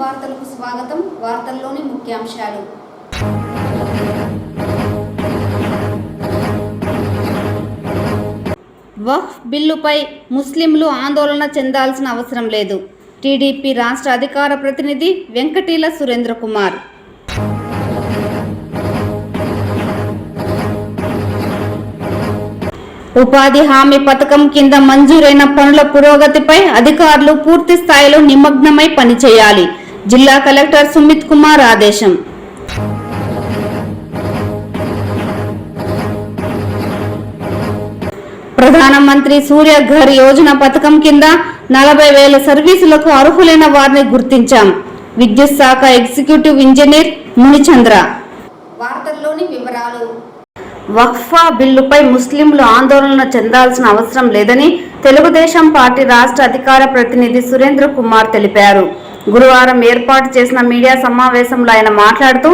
వార్తలకు స్వాగతం. వార్తల్లోని ముఖ్యాంశాలు. వక్ఫ్ బిల్లుపై ముస్లింలు ఆందోళన చెందాల్సిన అవసరం లేదు. టీడీపీ రాష్ట్ర అధికార ప్రతినిధి వెంకటీల సురేంద్ర కుమార్. ఉపాధి హామీ పథకం కింద మంజూరైన పనుల పురోగతిపై అధికారులు పూర్తి స్థాయిలో నిమగ్నమై పనిచేయాలి. జిల్లా కలెక్టర్ సుమిత్ కుమార్ ఆదేశం. ప్రధానమంత్రి సూర్య ఘర్ యోజన పథకం కింద 40,000 సర్వీసులకు అర్హులైన వారిని గుర్తించాం. విద్యుత్ శాఖ ఎగ్జిక్యూటివ్ ఇంజనీర్ మునిచంద్ర. వార్తల్లోని వివరాలు. వక్ఫా బిల్లుపై ముస్లింలు ఆందోళన చెందాల్సిన అవసరం లేదని తెలుగుదేశం పార్టీ రాష్ట్ర అధికార ప్రతినిధి సురేంద్ర కుమార్ తెలిపారు. గురువారం ఏర్పాటు చేసిన మీడియా సమావేశంలో ఆయన మాట్లాడుతూ,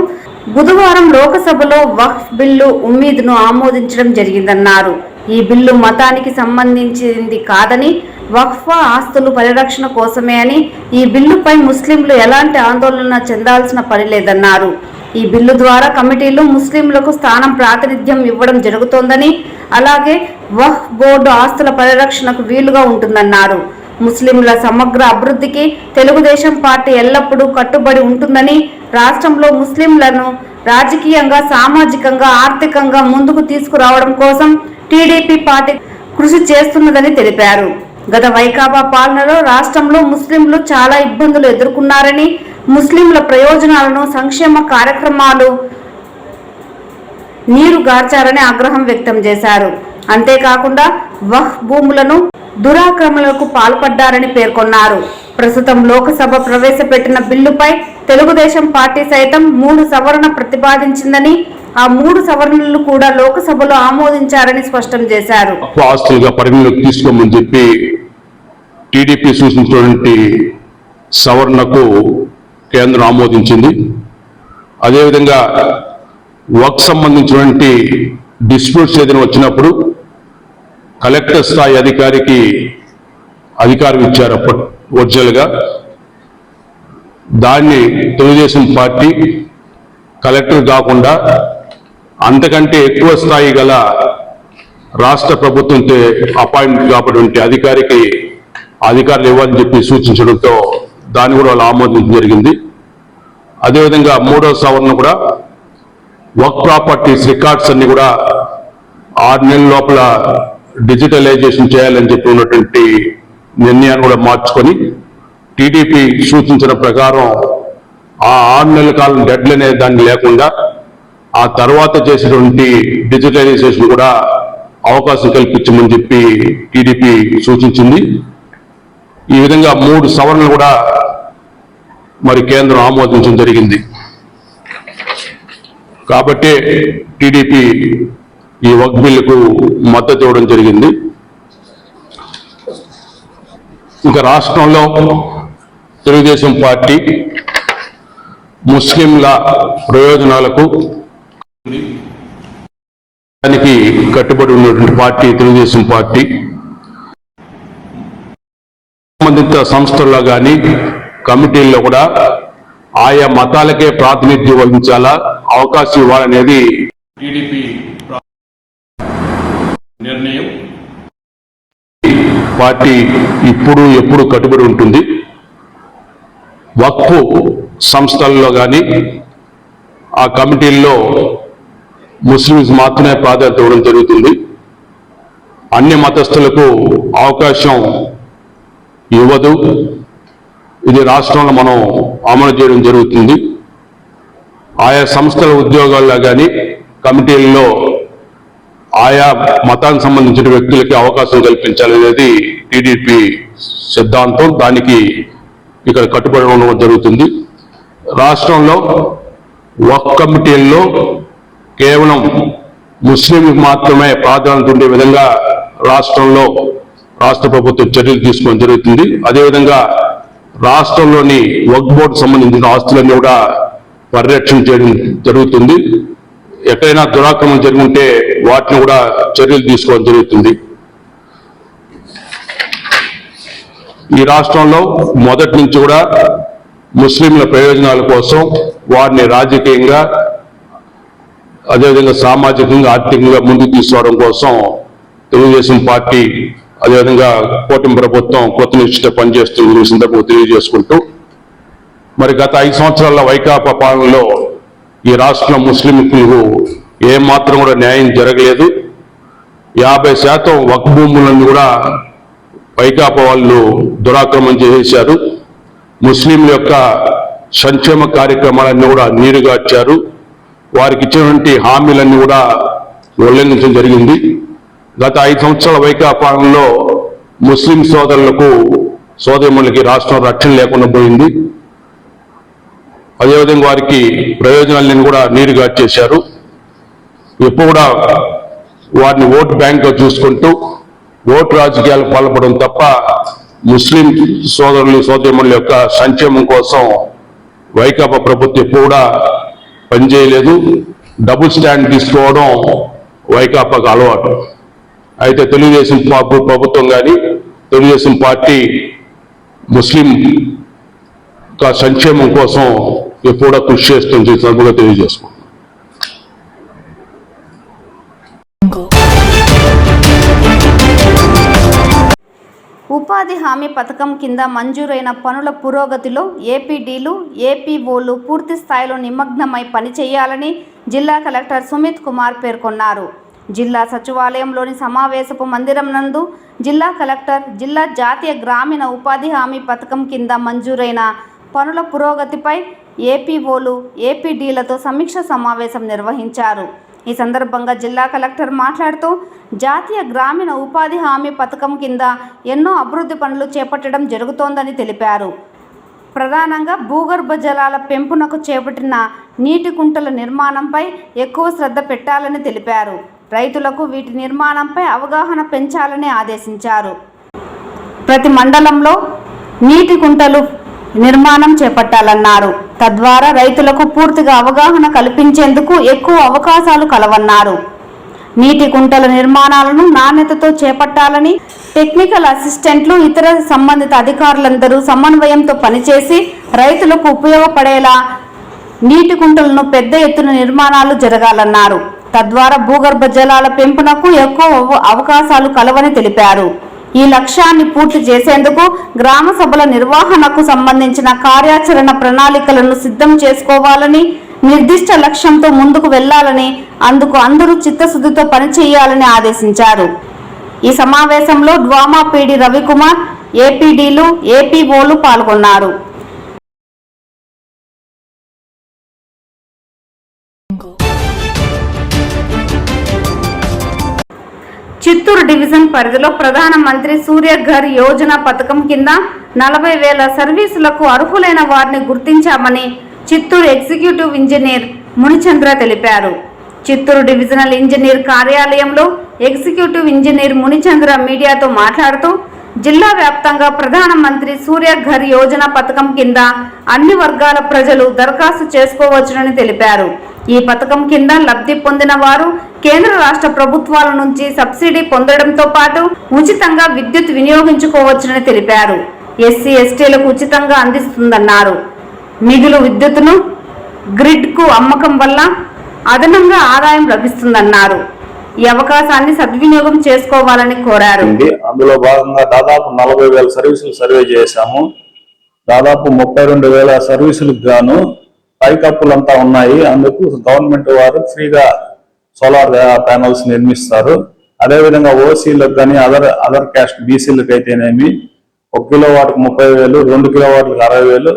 బుధవారం లోకసభలో వక్ఫ్ బిల్లు ఉమ్మీద్ను ఆమోదించడం జరిగిందన్నారు. ఈ బిల్లు మతానికి సంబంధించింది కాదని, వక్ఫా ఆస్తులు పరిరక్షణ కోసమే అని, ఈ బిల్లుపై ముస్లింలు ఎలాంటి ఆందోళన చెందాల్సిన పని లేదన్నారు. ఈ బిల్లు ద్వారా కమిటీలు ముస్లింలకు స్థానం ప్రాతినిధ్యం ఇవ్వడం జరుగుతోందని, అలాగే వక్ఫ్ బోర్డు ఆస్తుల పరిరక్షణకు వీలుగా ఉంటుందన్నారు. ముస్లింల సమగ్ర అభివృద్ధికి తెలుగుదేశం పార్టీ ఎల్లప్పుడూ కట్టుబడి ఉంటుందని, రాష్ట్రంలో ముస్లింలను రాజకీయంగా, సామాజికంగా, ఆర్థికంగా ముందుకు తీసుకురావడం కోసం టీడీపీ పార్టీ కృషి చేస్తున్నదని తెలిపారు. గత వైకాపా పాలనలో రాష్ట్రంలో ముస్లింలు చాలా ఇబ్బందులు ఎదుర్కొన్నారని, ముస్లింల ప్రయోజనాలను, సంక్షేమ కార్యక్రమాలు నీరుగార్చారని ఆగ్రహం వ్యక్తం చేశారు. అంతేకాకుండా వక్ఫ్ భూములను దురాక్రమణలకు పాల్పడ్డారని పేర్కొన్నారు. ప్రస్తుతం లోకసభ ప్రవేశపెట్టిన బిల్లుపై తెలుగుదేశం పార్టీ సైతం 3 సవరణ ప్రతిపాదించిందని, ఆ 3 సవరణలు కూడా లోకసభలో ఆమోదించారని స్పష్టం చేశారు. ఆస్తులుగా పరిగణలోకి తీసుకోమని చెప్పి టీడీపీ సూచించినటువంటి సవరణకు కేంద్రం ఆమోదించింది. అదేవిధంగా వక్ఫ్ సంబంధించినటువంటి డిస్ప్యూట్స్ ఏదైనా వచ్చినప్పుడు కలెక్టర్ స్థాయి అధికారికి అధికారం ఇచ్చారు. ఒరిజినల్గా దాన్ని తెలుగుదేశం పార్టీ కలెక్టర్ కాకుండా అంతకంటే ఎక్కువ స్థాయి గల రాష్ట్ర ప్రభుత్వంతో అపాయింట్ కాబట్టి అధికారికి అధికారులు ఇవ్వాలని చెప్పి సూచించడంతో దాన్ని కూడా వాళ్ళు ఆమోదించడం జరిగింది. అదేవిధంగా 3వ సవరణ కూడా వక్ఫ్ ప్రాపర్టీస్ రికార్డ్స్ అన్ని కూడా 6 నెలల లోపల డిజిటలైజేషన్ చేయాలని చెప్పి ఉన్నటువంటి నిర్ణయాన్ని కూడా మార్చుకొని టీడీపీ సూచించిన ప్రకారం ఆ 6 నెలల కాలం డెడ్లైన్ అనే దాన్ని లేకుండా ఆ తర్వాత చేసినటువంటి డిజిటలైజేషన్ కూడా అవకాశం కల్పించమని చెప్పి టీడీపీ సూచించింది. ఈ విధంగా 3 సవరణలు కూడా మరి కేంద్రం ఆమోదించడం జరిగింది. కాబట్టి టీడీపీ ఈ వక్ఫ్ బిల్లుకు మద్దతు ఇవ్వడం జరిగింది. ఇంకా రాష్ట్రంలో తెలుగుదేశం పార్టీ ముస్లింల ప్రయోజనాలకు దానికి కట్టుబడి ఉన్నటువంటి పార్టీ తెలుగుదేశం పార్టీ. సంబంధిత సంస్థల్లో కానీ కమిటీల్లో కూడా ఆయా మతాలకే ప్రాతినిధ్యం వహించాలా, అవకాశం ఇవ్వాలనేది టీడీపీ నిర్ణయం. పార్టీ ఎప్పుడు కట్టుబడి ఉంటుంది. వక్ఫ్ సంస్థల్లో కానీ ఆ కమిటీల్లో ముస్లిమ్స్ మాత్రమే ప్రాధాన్యత ఇవ్వడం జరుగుతుంది. అన్ని మతస్థులకు అవకాశం ఇవ్వదు. ఇది రాష్ట్రంలో మనం అమలు చేయడం జరుగుతుంది. ఆయా సంస్థల ఉద్యోగాల్లో కానీ కమిటీల్లో ఆయా మతానికి సంబంధించిన వ్యక్తులకి అవకాశం కల్పించాలనేది టీడీపీ సిద్ధాంతం. దానికి ఇక్కడ కట్టుబడి ఉండడం జరుగుతుంది. రాష్ట్రంలో వక్ఫ్ కమిటీల్లో కేవలం ముస్లింలకు మాత్రమే ప్రాధాన్యత ఉండే విధంగా రాష్ట్ర ప్రభుత్వం చర్యలు తీసుకోవడం జరుగుతుంది. అదేవిధంగా రాష్ట్రంలోని వక్ఫ్ బోర్డు సంబంధించిన ఆస్తులన్నీ కూడా పరిరక్షణ చేయడం జరుగుతుంది. ఎక్కడైనా దురాక్రమణ జరుగుంటే వాటిని కూడా చర్యలు తీసుకోవడం జరుగుతుంది. ఈ రాష్ట్రంలో మొదటి నుంచి కూడా ముస్లింల ప్రయోజనాల కోసం వారిని రాజకీయంగా అదేవిధంగా సామాజికంగా ఆర్థికంగా ముందుకు తీసుకోవడం కోసం తెలుగుదేశం పార్టీ అదేవిధంగా కూటమి ప్రభుత్వం కృతనిశ్చయిత పనిచేస్తుంది ఈ సందర్భంగా తెలియజేసుకుంటూ మరి గత 5 సంవత్సరాల వైకాపా పాలనలో ఈ రాష్ట్రంలో ముస్లింలకు ఏమాత్రం కూడా న్యాయం జరగలేదు. 50% వక్ఫ్ భూములను కూడా వైకాపా వాళ్ళు దురాక్రమణ చేసేశారు. ముస్లింల యొక్క సంక్షేమ కార్యక్రమాలన్నీ కూడా నీరుగార్చారు. వారికి ఇచ్చినటువంటి హామీలన్నీ కూడా ఉల్లంఘించడం జరిగింది. గత 5 సంవత్సరాల వైకాపాలనలో ముస్లిం సోదరులకు సోదరిమణులకి రాష్ట్రం రక్షణ లేకుండా పోయింది. అదేవిధంగా వారికి ప్రయోజనాలను కూడా నీరుగార్చేశారు. ఎప్పుడు కూడా వారిని ఓటు బ్యాంక్గా చూసుకుంటూ ఓటు రాజకీయాలకు పాల్పడడం తప్ప ముస్లిం సోదరులు సోదరిమణుల యొక్క సంక్షేమం కోసం వైకాపా ప్రభుత్వం ఎప్పుడు కూడా పనిచేయలేదు. డబుల్ స్టాండ్ తీసుకోవడం వైకాపాకు అలవాటు. అయితే తెలుగుదేశం ప్రభుత్వం కానీ తెలుగుదేశం పార్టీ ముస్లిం సంక్షేమం కోసం ఎప్పుడూ కృషి చేస్తుంది సందర్భంగా తెలియజేసుకుంటున్నాం. ఉపాధి హామీ పథకం కింద మంజూరైన పనుల పురోగతిలో ఏపీడీలు, ఏపీఓలు పూర్తి స్థాయిలో నిమగ్నమై పనిచేయాలని జిల్లా కలెక్టర్ సుమిత్ కుమార్ పేర్కొన్నారు. జిల్లా సచివాలయంలోని సమావేశపు మందిరం నందు జిల్లా కలెక్టర్ జిల్లా జాతీయ గ్రామీణ ఉపాధి హామీ పథకం కింద మంజూరైన పనుల పురోగతిపై ఏపీఓలు, ఏపీడీలతో సమీక్ష సమావేశం నిర్వహించారు. ఈ సందర్భంగా జిల్లా కలెక్టర్ మాట్లాడుతూ జాతీయ గ్రామీణ ఉపాధి హామీ పథకం కింద ఎన్నో అభివృద్ధి పనులు చేపట్టడం జరుగుతోందని తెలిపారు. ప్రధానంగా భూగర్భ జలాల పెంపునకు చేపట్టిన నీటి కుంటల నిర్మాణంపై ఎక్కువ శ్రద్ధ పెట్టాలని తెలిపారు. రైతులకు వీటి నిర్మాణంపై అవగాహన పెంచాలని ఆదేశించారు. ప్రతి మండలంలో నీటి కుంటలు నిర్మాణం చేపట్టాలన్నారు. తద్వారా రైతులకు పూర్తిగా అవగాహన కల్పించేందుకు ఎక్కువ అవకాశాలు కలవన్నారు. నీటి కుంటల నిర్మాణాలను నాణ్యతతో చేపట్టాలని టెక్నికల్ అసిస్టెంట్లు, ఇతర సంబంధిత అధికారులందరూ సమన్వయంతో పనిచేసి రైతులకు ఉపయోగపడేలా నీటి కుంటలను పెద్ద ఎత్తున నిర్మాణాలు జరగాలన్నారు. తద్వారా భూగర్భ జలాల పెంపునకు ఎక్కువ అవకాశాలు కలవని తెలిపారు. ఈ లక్ష్యాన్ని పూర్తి చేసేందుకు గ్రామ సభల నిర్వహణకు సంబంధించిన కార్యాచరణ ప్రణాళికలను సిద్ధం చేసుకోవాలని, నిర్దిష్ట లక్ష్యంతో ముందుకు వెళ్లాలని, అందుకు అందరూ చిత్తశుద్ధితో పనిచేయాలని ఆదేశించారు. ఈ సమావేశంలో డ్వామా పీడి రవికుమార్, ఏపీడీలు, ఏపీఓలు పాల్గొన్నారు. చిత్తూరు డివిజన్ పరిధిలో ప్రధానమంత్రి సూర్యఘర్ యోజన పథకం కింద 40,000 సర్వీసులకు అర్హులైన వారిని గుర్తించామని చిత్తూరు ఎగ్జిక్యూటివ్ ఇంజనీర్ మునిచంద్ర తెలిపారు. చిత్తూరు డివిజనల్ ఇంజనీర్ కార్యాలయంలో ఎగ్జిక్యూటివ్ ఇంజనీర్ మునిచంద్ర మీడియాతో మాట్లాడుతూ జిల్లా వ్యాప్తంగా ప్రధానమంత్రి సూర్యఘర్ యోజన పథకం కింద అన్ని వర్గాల ప్రజలు దరఖాస్తు చేసుకోవచ్చునని తెలిపారు. ఈ పథకం కింద లబ్ధి పొందిన వారు కేంద్ర రాష్ట్ర ప్రభుత్వాల నుంచి సబ్సిడీ పొందడంతో పాటు ఉచితంగా విద్యుత్ వినియోగించుకోవచ్చునని తెలిపారు. ఎస్సీ, ఎస్టీలకు ఉచితంగా అందిస్తుందన్నారు. మిగులు విద్యుత్తును గ్రిడ్కు అమ్మకం వల్ల అదనంగా ఆదాయం లభిస్తుందన్నారు. ఈ అవకాశాన్ని సద్వినియోగం చేసుకోవాలని కోరారు. అందులో భాగంగా దాదాపు 40,000 సర్వీసులు సర్వే చేశాము. దాదాపు 32,000 సర్వీసులకు గాను పైకప్పులంతా ఉన్నాయి. అందుకు గవర్నమెంట్ వారు ఫ్రీగా సోలార్ ప్యానల్స్ నిర్మిస్తారు. అదేవిధంగా ఓసీలకు కానీ అదర్ క్యాస్ట్ బీసీలకు అయితేనేమి 1 కిలోవాట్కి 30,000, 2 కిలోవాట్లకు 60,000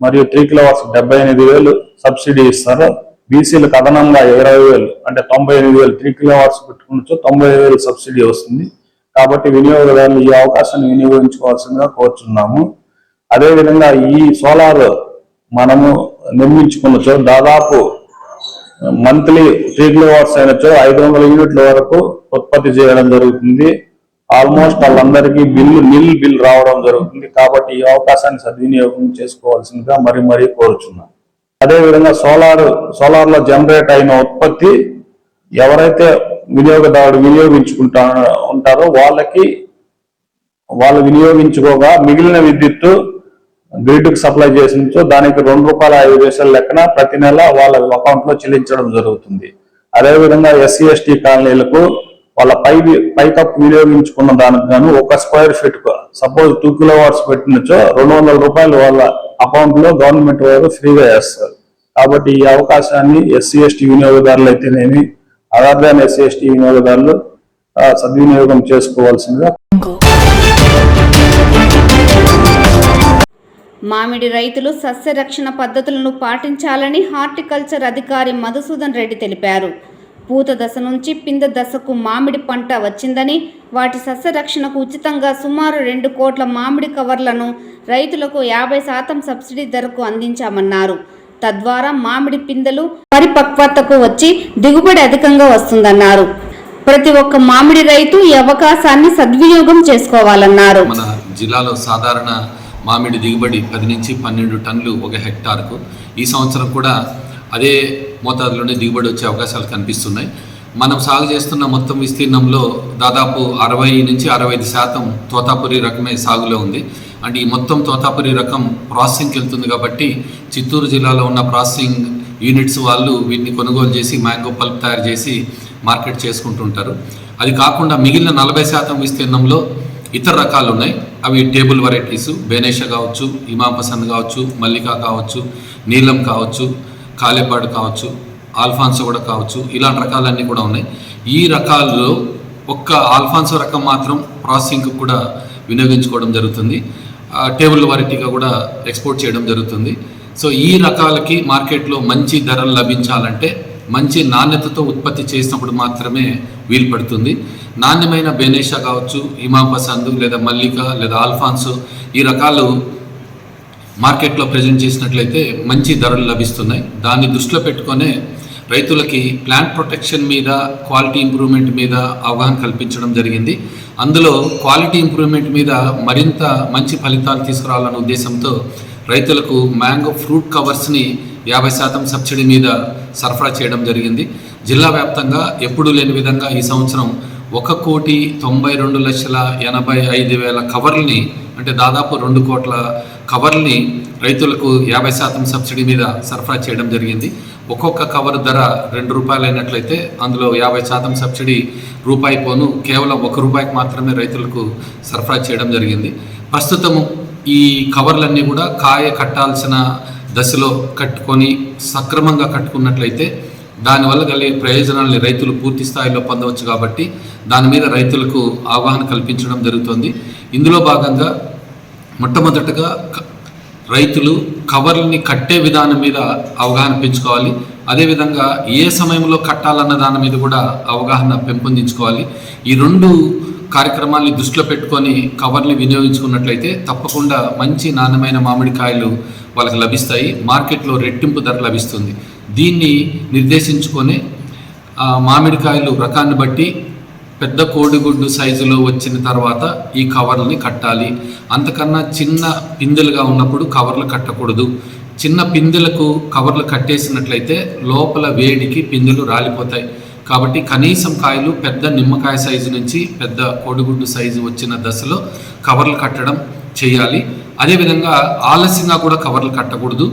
మరియు 3 కిలోవాట్స్ 78,000 సబ్సిడీ ఇస్తారు. బీసీలకు అదనంగా 20,000 అంటే 98,000 3 కిలోవాట్స్ పెట్టుకున్నచ్చు 95,000 సబ్సిడీ వస్తుంది. కాబట్టి వినియోగదారులు ఈ అవకాశాన్ని వినియోగించుకోవాల్సిందిగా కోరుచున్నాము. అదేవిధంగా ఈ సోలార్ మనము నిర్మించుకున్నచో దాదాపు మంత్లీ 3 కిలోవాట్స్ అయినచో 500 యూనిట్ల వరకు ఉత్పత్తి చేయడం జరుగుతుంది. ఆల్మోస్ట్ వాళ్ళందరికీ నిల్ బిల్ రావడం జరుగుతుంది. కాబట్టి ఈ అవకాశాన్ని సద్వినియోగం చేసుకోవాల్సిందిగా మరీ కోరుచున్నాం. అదేవిధంగా సోలార్ లో జనరేట్ అయిన ఉత్పత్తి ఎవరైతే వినియోగదారుడు ఉంటారో వాళ్ళు వినియోగించుకోగా మిగిలిన విద్యుత్తు గ్రిడ్కు సప్లై చేసినచో దానికి ₹2.5 లెక్కన ప్రతి నెల వాళ్ళ అకౌంట్ లో చెల్లించడం జరుగుతుంది. అదేవిధంగా ఎస్సీ ఎస్టీ కాలనీలకు వాళ్ళ పైకప్పు వినియోగించుకున్న దానికి గాను 1 స్క్వేర్ ఫీట్ సపోజ్ 2 కిలోవాట్స్ పెట్టినచో ₹200 వాళ్ళ అకౌంట్ లో గవర్నమెంట్ వారు ఫ్రీగా వేస్తారు. కాబట్టి ఈ అవకాశాన్ని ఎస్సీ ఎస్టీ వినియోగదారులు అయితేనేమి అదర్ దాన్ ఎస్సీ ఎస్టీ వినియోగదారులు సద్వినియోగం చేసుకోవాల్సిందిగా. మామిడి రైతులు సస్యరక్షణ పద్ధతులను పాటించాలని హార్టికల్చర్ అధికారి మధుసూదన్ రెడ్డి తెలిపారు. పూత దశ నుంచి పింద దశకు మామిడి పంట వచ్చిందని, వాటి సస్యరక్షణకు ఉచితంగా సుమారు 2 కోట్ల మామిడి కవర్లను రైతులకు 50% సబ్సిడీ ధరకు అందించామన్నారు. తద్వారా మామిడి పిందెలు పరిపక్వతకు వచ్చి దిగుబడి అధికంగా వస్తుందన్నారు. ప్రతి ఒక్క మామిడి రైతు ఈ అవకాశాన్ని సద్వినియోగం చేసుకోవాలన్నారు. మన జిల్లాలో సాధారణ మామిడి దిగుబడి 10 నుంచి 12 టన్నులు 1 హెక్టార్కు. ఈ సంవత్సరం కూడా అదే మోతాదులోనే దిగుబడి వచ్చే అవకాశాలు కనిపిస్తున్నాయి. మనం సాగు చేస్తున్న మొత్తం విస్తీర్ణంలో దాదాపు 60 నుంచి 65% తోతాపురి రకమే సాగులో ఉంది. అంటే ఈ మొత్తం తోతాపురి రకం ప్రాసెసింగ్కి వెళ్తుంది కాబట్టి చిత్తూరు జిల్లాలో ఉన్న ప్రాసెసింగ్ యూనిట్స్ వాళ్ళు వీటిని కొనుగోలు చేసి మ్యాంగో పల్ప్ తయారు చేసి మార్కెట్ చేసుకుంటుంటారు. అది కాకుండా మిగిలిన 40% విస్తీర్ణంలో ఇతర రకాలు ఉన్నాయి. అవి టేబుల్ వెరైటీసు, బేనేషా కావచ్చు, ఇమాం పసంద్ కావచ్చు, మల్లికా కావచ్చు, నీలం కావచ్చు, కాలేపాడు కావచ్చు, ఆల్ఫాన్సో కూడా కావచ్చు, ఇలాంటి రకాలన్నీ కూడా ఉన్నాయి. ఈ రకాల్లో ఒక్క ఆల్ఫాన్సో రకం మాత్రం ప్రాసెసింగ్కి కూడా వినియోగించుకోవడం జరుగుతుంది. టేబుల్ వెరైటీగా కూడా ఎక్స్పోర్ట్ చేయడం జరుగుతుంది. సో ఈ రకాలకి మార్కెట్లో మంచి ధరలు లభించాలంటే మంచి నాణ్యతతో ఉత్పత్తి చేసినప్పుడు మాత్రమే వీలు పడుతుంది. నాణ్యమైన బేనేషా కావచ్చు, ఇమాం పసంద్ లేదా మల్లిక లేదా ఆల్ఫాన్సో ఈ రకాలు మార్కెట్లో ప్రజెంట్ చేసినట్లయితే మంచి ధరలు లభిస్తున్నాయి. దాన్ని దృష్టిలో పెట్టుకొనే రైతులకి ప్లాంట్ ప్రొటెక్షన్ మీద, క్వాలిటీ ఇంప్రూవ్మెంట్ మీద అవగాహన కల్పించడం జరిగింది. అందులో క్వాలిటీ ఇంప్రూవ్మెంట్ మీద మరింత మంచి ఫలితాలు తీసుకురావాలనే ఉద్దేశంతో రైతులకు మ్యాంగో ఫ్రూట్ కవర్స్ని 50% సబ్సిడీ మీద సరఫరా చేయడం జరిగింది. జిల్లా వ్యాప్తంగా ఎప్పుడూ లేని విధంగా ఈ సంవత్సరం 1,92,85,000 కవర్లని, అంటే దాదాపు 2 కోట్ల కవర్లని రైతులకు 50% సబ్సిడీ మీద సరఫరా చేయడం జరిగింది. ఒక్కొక్క కవర్ ధర ₹2 అయినట్లయితే అందులో 50% సబ్సిడీ రూపాయి పోను కేవలం ₹1 మాత్రమే రైతులకు సరఫరా చేయడం జరిగింది. ప్రస్తుతం ఈ కవర్లన్నీ కూడా కాయ కట్టాల్సిన దశలో కట్టుకొని సక్రమంగా కట్టుకున్నట్లయితే దానివల్ల కలిగే ప్రయోజనాలని రైతులు పూర్తి స్థాయిలో పొందవచ్చు. కాబట్టి దాని మీద రైతులకు అవగాహన కల్పించడం జరుగుతుంది. ఇందులో భాగంగా మొట్టమొదటగా రైతులు కవర్లని కట్టే విధానం మీద అవగాహన పెంచుకోవాలి. అదేవిధంగా ఏ సమయంలో కట్టాలన్న దాని మీద కూడా అవగాహన పెంపొందించుకోవాలి. ఈ 2 కార్యక్రమాల్ని దృష్టిలో పెట్టుకొని కవర్ని వినియోగించుకున్నట్లయితే తప్పకుండా మంచి నాణ్యమైన మామిడికాయలు వాళ్ళకి లభిస్తాయి. మార్కెట్లో రెట్టింపు ధర లభిస్తుంది. దీన్ని నిర్దేశించుకొని మామిడికాయలు రకాన్ని బట్టి పెద్ద కోడిగుడ్డు సైజులో వచ్చిన తర్వాత ఈ కవర్లని కట్టాలి. అంతకన్నా చిన్న పిందెలుగా ఉన్నప్పుడు కవర్లు కట్టకూడదు. చిన్న పిందెలకు కవర్లు కట్టేసినట్లయితే లోపల వేడికి పిందెలు రాలిపోతాయి. కాబట్టి కనీసం కాయలు పెద్ద నిమ్మకాయ సైజు నుంచి పెద్ద కోడిగుడ్డు సైజు వచ్చిన దశలో కవర్లు కట్టడం చేయాలి. అదేవిధంగా ఆలస్యంగా కూడా కవర్లు కట్టకూడదు.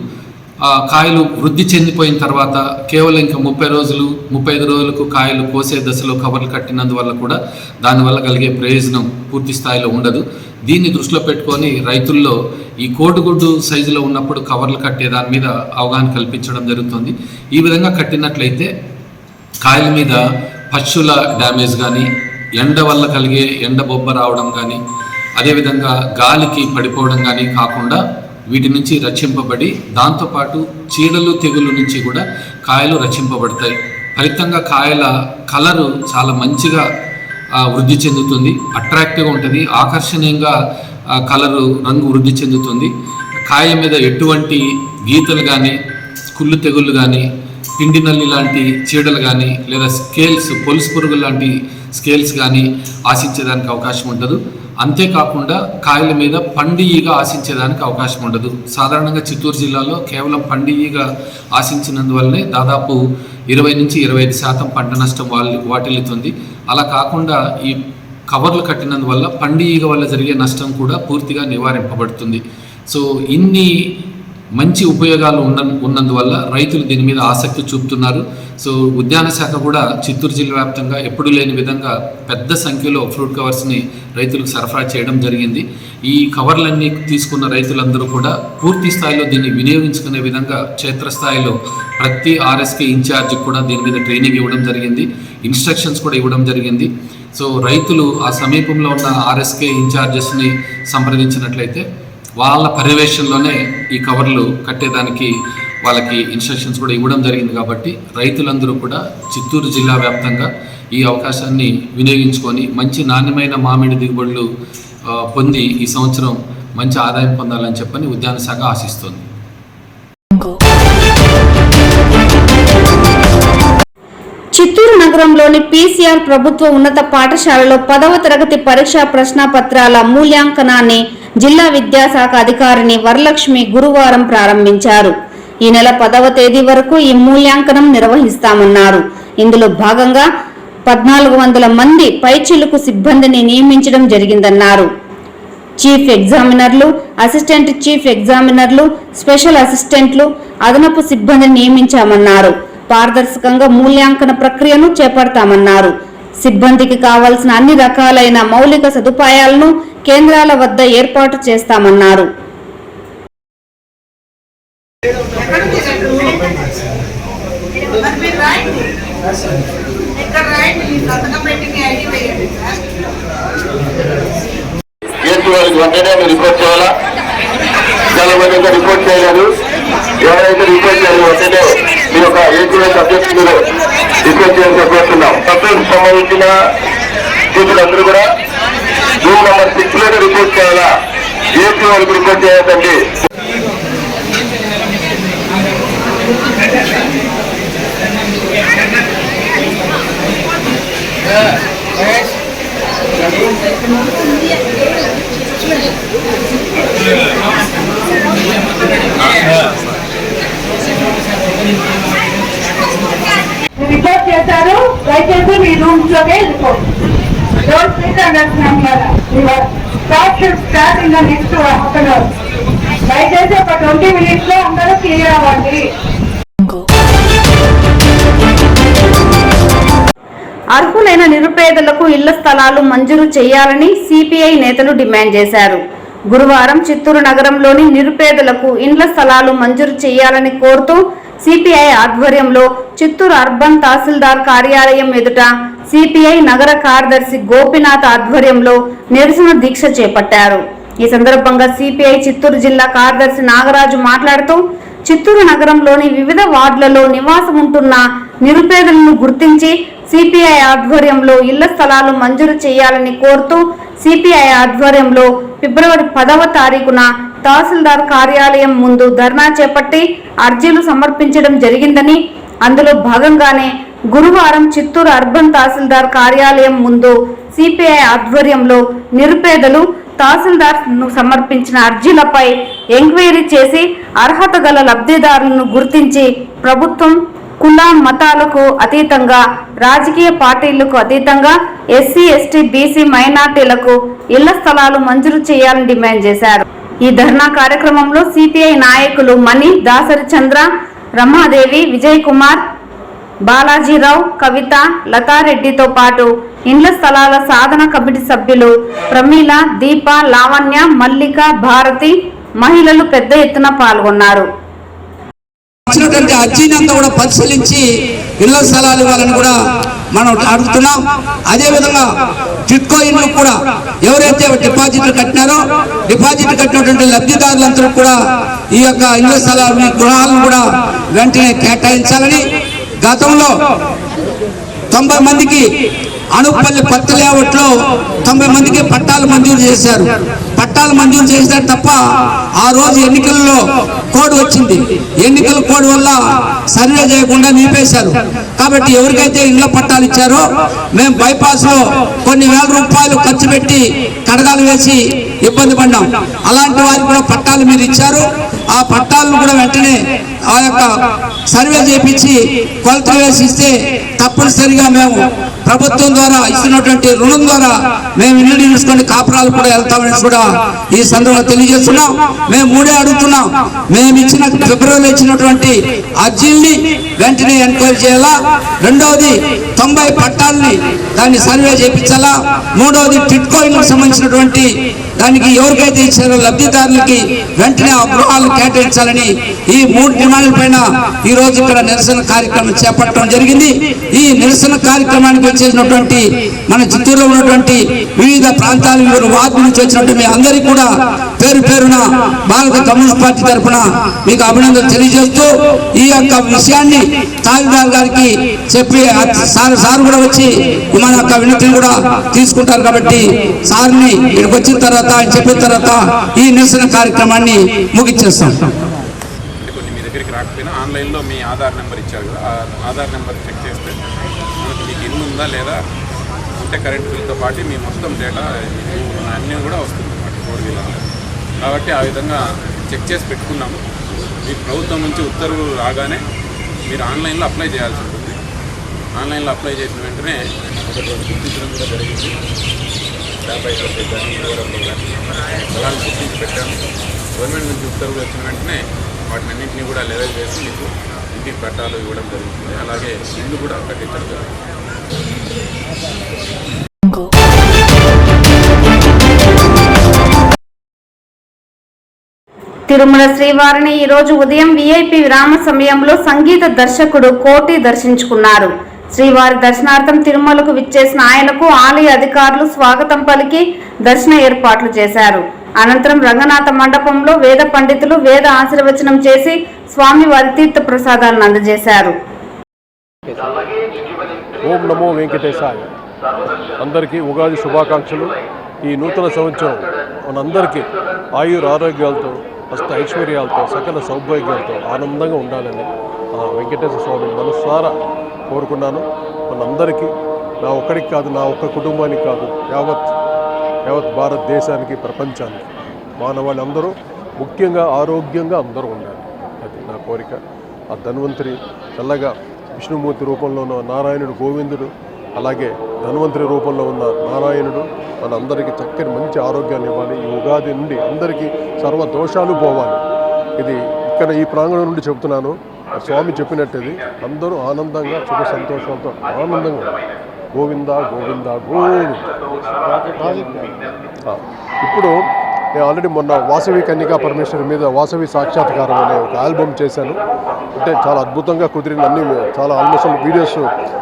కాయలు వృద్ధి చెందిపోయిన తర్వాత కేవలం ఇంకా 30 రోజులు 35 రోజులకు కాయలు కోసే దశలో కవర్లు కట్టినందువల్ల కూడా దానివల్ల కలిగే ప్రయోజనం పూర్తి స్థాయిలో ఉండదు. దీన్ని దృష్టిలో పెట్టుకొని రైతుల్లో ఈ కోడిగుడ్డు సైజులో ఉన్నప్పుడు కవర్లు కట్టే దాని మీద అవగాహన కల్పించడం జరుగుతుంది. ఈ విధంగా కట్టినట్లయితే కాయల మీద పశువుల డ్యామేజ్ కానీ, ఎండ వల్ల కలిగే ఎండ బొబ్బ రావడం కానీ, అదేవిధంగా గాలికి పడిపోవడం కానీ కాకుండా వీటి నుంచి రక్షింపబడి దాంతోపాటు చీడలు తెగులు నుంచి కూడా కాయలు రక్షింపబడతాయి. ఫలితంగా కాయల కలరు చాలా మంచిగా వృద్ధి చెందుతుంది, అట్రాక్టివ్గా ఉంటుంది, ఆకర్షణీయంగా కలరు రంగు వృద్ధి చెందుతుంది. కాయ మీద ఎటువంటి గీతలు కానీ, కుళ్ళు తెగుళ్ళు కానీ, పిండి నల్లి లాంటి చీడలు కానీ, లేదా స్కేల్స్ పొలుసు పురుగు లాంటి స్కేల్స్ కానీ ఆశించేదానికి అవకాశం ఉండదు. అంతేకాకుండా కాయల మీద పండిఈగ ఆశించేదానికి అవకాశం ఉండదు. సాధారణంగా చిత్తూరు జిల్లాలో కేవలం పండిఈగ ఆశించినందువల్లనే దాదాపు 20 నుంచి 25% పంట నష్టం వాటిల్లుతుంది. అలా కాకుండా ఈ కవర్లు కట్టినందువల్ల పండిఈగ వల్ల జరిగే నష్టం కూడా పూర్తిగా నివారింపబడుతుంది. సో ఇన్ని మంచి ఉపయోగాలు ఉన్నందువల్ల రైతులు దీని మీద ఆసక్తి చూపుతున్నారు. సో ఉద్యాన శాఖ కూడా చిత్తూరు జిల్లా వ్యాప్తంగా ఎప్పుడూ లేని విధంగా పెద్ద సంఖ్యలో ఫ్రూట్ కవర్స్ని రైతులకు సరఫరా చేయడం జరిగింది. ఈ కవర్లన్నీ తీసుకున్న రైతులందరూ కూడా పూర్తి స్థాయిలో దీన్ని వినియోగించుకునే విధంగా క్షేత్రస్థాయిలో ప్రతి ఆర్ఎస్కే ఇన్ఛార్జ్కి కూడా దీని మీద ట్రైనింగ్ ఇవ్వడం జరిగింది, ఇన్స్ట్రక్షన్స్ కూడా ఇవ్వడం జరిగింది. సో రైతులు ఆ సమీపంలో ఉన్న ఆర్ఎస్కే ఇన్ఛార్జెస్ని సంప్రదించినట్లయితే వాళ్ళ పర్యవేక్షణలోనే ఈ కవర్లు కట్టేదానికి వాళ్ళకి ఇన్స్ట్రక్షన్స్ కూడా ఇవ్వడం జరిగింది. కాబట్టి రైతులందరూ కూడా చిత్తూరు జిల్లా వ్యాప్తంగా ఈ అవకాశాన్ని వినియోగించుకొని మంచి నాణ్యమైన మామిడి దిగుబడులు పొంది ఈ సంవత్సరం మంచి ఆదాయం పొందాలని చెప్పని ఉద్యాన శాఖ ఆశిస్తోంది. చిత్తూరు నగరంలోని పీసీఆర్ ప్రభుత్వ ఉన్నత పాఠశాలలో 10వ తరగతి పరీక్షా ప్రశ్నపత్రాల మూల్యాంకనాన్ని జిల్లా విద్యాశాఖ అధికారిని వరలక్ష్మి గురువారం ప్రారంభించారు. ఈ నెల 10వ తేదీ వరకు ఈ మూల్యాంకనం నిర్వహిస్తామన్నారు. ఇందులో భాగంగా 1400 మంది పైచిలుకు సిబ్బందిని నియమించడం జరిగిందన్నారు. చీఫ్ ఎగ్జామినర్లు, అసిస్టెంట్ చీఫ్ ఎగ్జామినర్లు, స్పెషల్ అసిస్టెంట్లు, అదనపు సిబ్బందిని నియమించామన్నారు. పారదర్శకంగా మూల్యాంకన ప్రక్రియను చేపడతామన్నారు. సిబ్బందికి కావాల్సిన అన్ని రకాలైన మౌలిక సదుపాయాలను కేంద్రాల వద్ద ఏర్పాటు చేస్తామన్నారు. రిపోర్ట్ చేయాలా? చాలా మంది రిపోర్ట్ చేయలేదు. ఎవరైతే రిపోర్ట్ చేయాలి వెంటనే మీ యొక్క ఏజీవై సబ్జెక్ట్ మీరు రిపోర్ట్ చేయాలని కోరుతున్నాం. సబ్జెక్ట్ సంబంధించిన టీచర్లందరూ కూడా రూమ్ నెంబర్ 6 లోనే రిపోర్ట్ చేయాలా? ఏజీ వాళ్ళకి రిపోర్ట్ చేయదండి. రిపోర్ట్ చేశారు. దయచేసి మీ రూమ్స్ లోనే report. Don't sit start in the next half an hour. దయచేసి ఒక 20 minutes లో అందరూ క్లియర్ అవ్వండి. అర్హులైన నిరుపేదలకు ఇళ్ల స్థలాలు మంజూరు చేయాలని సిపిఐ నేతలు డిమాండ్ చేశారు. గురువారం చిత్తూరు నగరంలోని నిరుపేదలకు ఇండ్ల స్థలాలు మంజూరు చేయాలని కోరుతూ సిపిఐ ఆధ్వర్యంలో చిత్తూరు అర్బన్ తహసీల్దార్ కార్యాలయం ఎదుట సిపిఐ నగర కార్యదర్శి గోపినాథ్ ఆధ్వర్యంలో నిరసన దీక్ష చేపట్టారు. ఈ సందర్భంగా సిపిఐ చిత్తూరు జిల్లా కార్యదర్శి నాగరాజు మాట్లాడుతూ చిత్తూరు నగరంలోని వివిధ వార్డులలో నివాసం ఉంటున్న నిరుపేదలను గుర్తించి సిపిఐ ఆధ్వర్యంలో ఇళ్ల స్థలాలు మంజూరు చేయాలని కోరుతూ సిపిఐ ఆధ్వర్యంలో ఫిబ్రవరి 10వ తారీఖున తహసీల్దార్ కార్యాలయం ముందు ధర్నా చేపట్టి అర్జీలు సమర్పించడం జరిగిందని, అందులో భాగంగానే గురువారం చిత్తూరు అర్బన్ తహసీల్దార్ కార్యాలయం ముందు సిపిఐ ఆధ్వర్యంలో నిరుపేదలు తహసీల్దార్ సమర్పించిన అర్జీలపై ఎంక్వైరీ చేసి అర్హత గల లబ్ధిదారులను గుర్తించి ప్రభుత్వం కుల మతాలకు అతీతంగా, రాజకీయ పార్టీలకు అతీతంగా ఎస్సీ, ఎస్టీ, బీసీ, మైనార్టీలకు ఇళ్ల స్థలాలు మంజూరు చేయాలని డిమాండ్ చేశారు. ఈ ధర్నా కార్యక్రమంలో సిపిఐ నాయకులు మణి, దాసరి చంద్ర, రమాదేవి, విజయ్ కుమార్, బాలాజీరావు, కవిత, లతారెడ్డితో పాటు ఇండ్ల స్థలాల సాధన కమిటీ సభ్యులు ప్రమీల, దీప, లావణ్య, మల్లిక, భారతి, మహిళలు పెద్ద ఎత్తున పాల్గొన్నారు. అర్జీని అంతా కూడా పరిశీలించి ఇళ్ల స్థలాలు ఇవ్వాలని కూడా మనం అడుగుతున్నాం. అదేవిధంగా టిట్కో ఇళ్ళు కూడా ఎవరైతే డిపాజిట్లు కట్టినారో డిపాజిట్ కట్టినటువంటి లబ్ధిదారులందరూ కూడా ఈ యొక్క ఇళ్ల స్థలాలని, గృహాలను కూడా వెంటనే కేటాయించాలని, గతంలో 90 మందికి అనుపల్లి కొత్త లేఅవుట్లో 90 మందికి పట్టాలు మంజూరు చేశారు. పట్టాలు మంజూరు చేశారు తప్ప ఆ రోజు ఎన్నికల్లో కోడ్ వచ్చింది. ఎన్నికల కోడ్ వల్ల సర్వే చేయకుండా నిలిపేశారు. కాబట్టి ఎవరికైతే ఇళ్ల పట్టాలు ఇచ్చారో మేము బైపాస్ లో కొన్ని వేల రూపాయలు ఖర్చు పెట్టి కడగాలు వేసి ఇబ్బంది పడ్డాం. అలాంటి వారికి కూడా పట్టాలు మీరు ఇచ్చారు. ఆ పట్టాలను కూడా వెంటనే ఆ యొక్క సర్వే చేయించి కొలతలు వేసి ఇస్తే తప్పనిసరిగా మేము ప్రభుత్వం ద్వారా ఇస్తున్నటువంటి రుణం ద్వారా మేము ఇల్లు తీసుకొని కాపురాలు కూడా వెళ్తామని కూడా ఈ సందర్భంగా తెలియజేస్తున్నాం. మేము మూడే అడుగుతున్నాం. మేము ఇచ్చిన ఫిబ్రవరిలో ఇచ్చినటువంటి అర్జీల్ని వెంటనే ఎంక్వైరీ చేయాలా. రెండవది 90 పట్టాలని దాన్ని సర్వే చేయించాలా. మూడవది టిట్కో ఇళ్ళకు సంబంధించినటువంటి దానికి ఎవరికైతే ఇచ్చారో లబ్ధిదారులకి వెంటనే ఆ గృహాలను కేటాయించాలని ఈ 3 డిమాండ్ల పైన ఈ రోజు ఇక్కడ నిరసన కార్యక్రమం చేపట్టడం జరిగింది. ఈ నిరసన కార్యక్రమానికి వచ్చేసినటువంటి మన చిత్తూరులో ఉన్నటువంటి వివిధ ప్రాంతాల వార్డు నుంచి వచ్చినటువంటి మీ అందరికీ కూడా పేరు పేరున భారత కమ్యూనిస్ట్ పార్టీ తరఫున మీకు అభినందనలు తెలియజేస్తూ ఈ యొక్క విషయాన్ని తహసీల్దార్ గారికి చెప్పి సార్ కూడా వచ్చి మన యొక్క వినతిని కూడా తీసుకుంటారు. కాబట్టి సార్ని ఇక్కడికి వచ్చిన తర్వాత ఆయన చెప్పిన తర్వాత ఈ నిరసన కార్యక్రమాన్ని ముగించేస్తాం. కొన్ని మీ దగ్గరికి రాకపోయినా ఆన్లైన్లో మీ ఆధార్ నెంబర్ ఇచ్చారు కదా, ఆ ఆధార్ నెంబర్ చెక్ చేస్తే మనకి మీకు ఇల్లు ఉందా లేదా ఉంటే కరెంట్ బిల్తో పాటు మీ మొత్తం డేటా అన్నీ కూడా వస్తుంది అన్నమాట 4 వీలర్లో. కాబట్టి ఆ విధంగా చెక్ చేసి పెట్టుకున్నాము. మీకు ప్రభుత్వం నుంచి ఉత్తర్వులు రాగానే మీరు ఆన్లైన్లో అప్లై చేయాల్సి ఉంటుంది. ఆన్లైన్లో అప్లై చేసిన వెంటనే ఒకటి గుర్తించడం కూడా జరిగింది. 50 కానీ 20 కానీ అలాంటి గుర్తించి పెట్టాము. గవర్నమెంట్ నుంచి ఉత్తర్వులు వచ్చిన వెంటనే వాటిని అన్నింటినీ కూడా లెవెల్ చేసి మీకు ఇంటికి పట్టాలు ఇవ్వడం జరుగుతుంది. అలాగే ఇల్లు కూడా కట్టించడం జరుగుతుంది. తిరుమల శ్రీవారిని ఈ రోజు ఉదయం విఐపి విరామ సమయంలో సంగీత దర్శకుడు కోటి దర్శించుకున్నారు. శ్రీవారి దర్శనార్థం తిరుమలకు విచ్చేసిన ఆయనకు ఆలయ అధికారులు స్వాగతం పలికి దర్శన ఏర్పాట్లు చేశారు. అనంతరం రంగనాథ మండపంలో వేద పండితులు వేద ఆశీర్వచనం చేసి స్వామివారి తీర్థ ప్రసాదాలను అందజేశారు. ఓం నమో వెంకటేశాయ. అందరికీ ఉగాది శుభాకాంక్షలు. ఈ నూతన సంవత్సరం మనందరికీ ఆయుర ఆరోగ్యాలతో అష్ట ఐశ్వర్యాలతో సకల సౌభాగ్యాలతో ఆనందంగా ఉండాలని వెంకటేశ్వర స్వామి మనసారా కోరుకున్నాను. మనందరికీ, నా ఒక్కడికి కాదు, నా ఒక్క కుటుంబానికి కాదు, యావత్ భారతదేశానికి, ప్రపంచానికి, మానవాళ్ళందరూ ముఖ్యంగా ఆరోగ్యంగా అందరూ ఉండాలి. అది నా కోరిక. ఆ ధన్వంతరి చల్లగా విష్ణుమూర్తి రూపంలో ఉన్న నారాయణుడు గోవిందుడు, అలాగే ధన్వంతరి రూపంలో ఉన్న నారాయణుడు మనందరికీ చక్కని మంచి ఆరోగ్యాన్ని ఇవ్వాలి. ఈ ఉగాది నుండి అందరికీ సర్వ దోషాలు పోవాలి. ఇది ఇక్కడ ఈ ప్రాంగణం నుండి చెబుతున్నాను. స్వామి చెప్పినట్టుది అందరూ ఆనందంగా సుఖ సంతోషాలతో ఆనందంగా గోవింద గోవింద గోవింద. ఇప్పుడు నేను ఆల్రెడీ మొన్న వాసవి కన్యకా పరమేశ్వరి మీద వాసవి సాక్షాత్కారం అనే ఒక ఆల్బమ్ చేశాను. అంటే చాలా అద్భుతంగా కుదిరిన అన్ని చాలా ఆల్మోస్ట్ వీడియోస్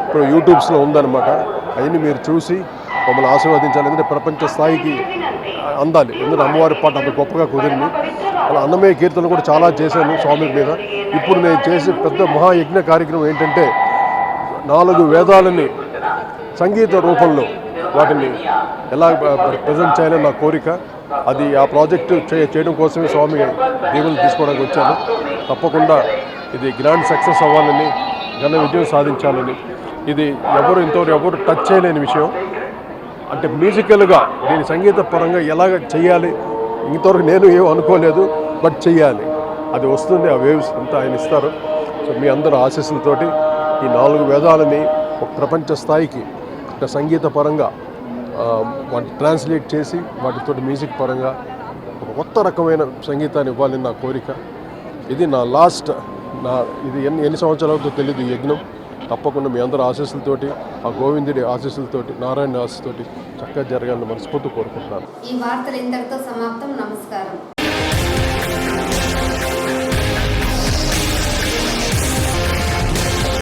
ఇప్పుడు యూట్యూబ్స్లో ఉందన్నమాట. అవన్నీ మీరు చూసి మమ్మల్ని ఆశీర్వదించాలి. ఎందుకంటే ప్రపంచ స్థాయికి అందాలి. ఎందుకంటే అమ్మవారి పాట అంత గొప్పగా కుదిరింది. అలా అన్నమయ్య కీర్తనలు కూడా చాలా చేశాను స్వామి మీద. ఇప్పుడు నేను చేసే పెద్ద మహాయజ్ఞ కార్యక్రమం ఏంటంటే 4 వేదాలని సంగీత రూపంలో వాటిని ఎలా ప్రజెంట్ చేయాలని నా కోరిక. అది ఆ ప్రాజెక్టు చేయడం కోసమే స్వామి దీవులు తీసుకోవడానికి వచ్చాను. తప్పకుండా ఇది గ్రాండ్ సక్సెస్ అవ్వాలని, ఘన విజయం సాధించాలని. ఇది ఇంతవరకు ఎవరు టచ్ చేయలేని విషయం. అంటే మ్యూజికల్గా దీని సంగీత పరంగా ఎలాగ చేయాలి ఇంతవరకు నేను ఏం అనుకోలేదు. బట్ చెయ్యాలి, అది వస్తుంది. ఆ వేవ్స్ అంతా ఆయన ఇస్తారు. సో మీ అందరూ ఆశీస్సులతోటి ఈ 4 వేదాలని ఒక ప్రపంచ స్థాయికి అంటే సంగీత పరంగా వాటిని ట్రాన్స్లేట్ చేసి వాటితో మ్యూజిక్ పరంగా ఒక కొత్త రకమైన సంగీతాన్ని ఇవ్వాలని నా కోరిక. ఇది నా లాస్ట్ ఇది ఎన్ని సంవత్సరాలతో తెలియదు ఈ యజ్ఞం. తప్పకుండా మీ అందరూ ఆశీస్సులతోటి, ఆ గోవిందుడి ఆశీస్సులతోటి, నారాయణ ఆశీస్సులతోటి చక్కగా జరగాలని మనస్ఫూర్తి కోరుకుంటున్నాను. ఈ వార్తలు ఇంతటితో సమాప్తం. నమస్కారం.